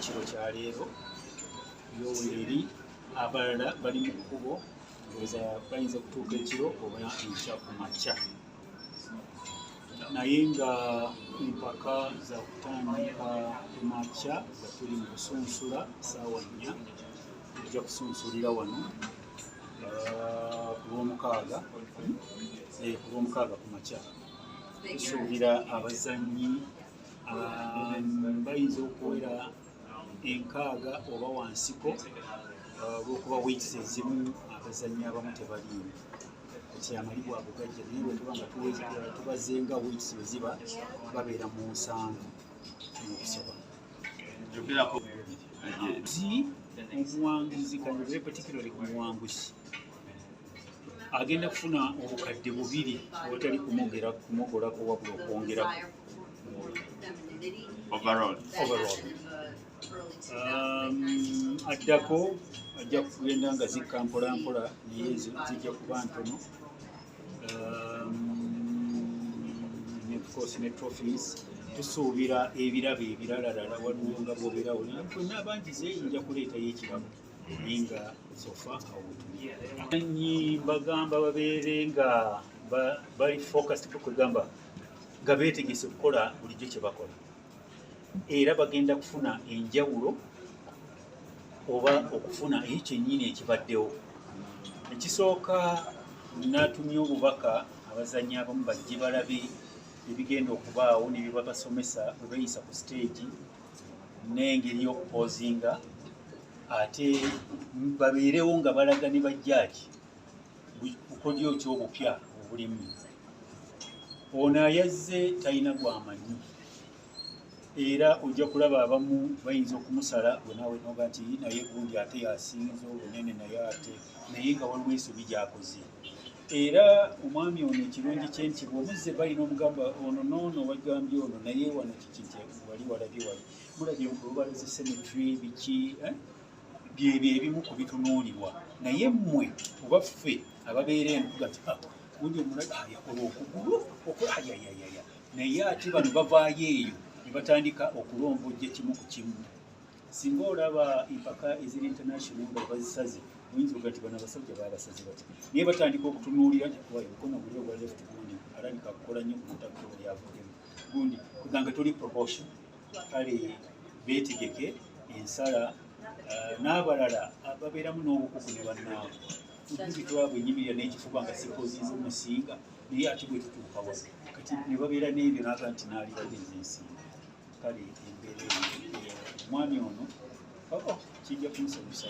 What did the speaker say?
ekiro kya leero yoweeri abalala bali mu kkubo ndowooza bayinza kutuuka ekiro oba enkya ku makya naye nga empaka za kutandika ku makya nga tuli mu kusunsula ssaawa 4 tujja kusunsulira wano ku lwomukaaga ku makya tusuubira abazannyi bayinza okuwera 6 oba wansiko olwokuba weeks ezimu abazannyi abamu tebaliimu ekyamalibwa ago gajja naye bwetuba nga tubazenga weeks weziba babeera mu 7 n'okusoba omuwanguzi kanyobe particularly ku muwanguzi agenda kufuna obukadde 2 obutali kumogolako wabula okwongerako overall. Addako ajja kugenda nga zikka mpolampola naye zijja kuba ntono ne trophies tusuubira ebirabo ebiralalala waliwo nga bwobeerawo ntonna abangi zeyinja kuleetayo ekirabo naye nga sofa awutunyi bagamba babeere nga bali focused kwegamba nga beetegese okukola bulijjo kye bakola era bagenda kufuna enjawulo oba okufuna ekyennyini ekibaddewo. Ekisooka natumye obubaka abazannyi abamu bajje balabe ebigenda okubaawo ne bye babasomesa bwe bayisa ku stage n'engeri y'okupoozinga ate babeerewo nga balaga ne bajjaaji bukodyo ky'obupya obulimu. Ono ayazze talina gw'amanyi era ojja kulaba abamu bayinza okumusala gwe naawe noga nti naye gundi ate yasinze olunene naye nga waliwo ensobi gy'akoze. Era omwami ono ekirungi kye nti bw'omuzze balina omugamba ono noono bagambye ono naye wano kiki nti wali walabye wali mulabye olubalaza cemetery biki byebyo ebimu ku bitunuulirwa naye mmwe oba ffe ababeera entuga ti gundi omulaga yakola okugulu okulayayayaya naye ate bano bavaayo eyo ne batandika okulombojja kimu ku kimu. Singa olaba empaka eziri international nga bazisaze oyinza oga nti bano abasajja baabasaze bati naye batandika okutunuulira nti kuwayo omukono guli ogwa left gundi alabika kukola nnyo ku mutaka oli avuddemu gundi kuganga tuli proportion kale beetegeke ensala n'abalala babeeramu n'obukugu ne bannaabwe tubitwabwe enyimirira n'ekifuba nga sipoziiza omusinga naye ate bwe tutuuka wano kati ne babeera n'ebyo naga nti n'alibageza ensinga kale embeera omwami ono kijja kumusanyusa.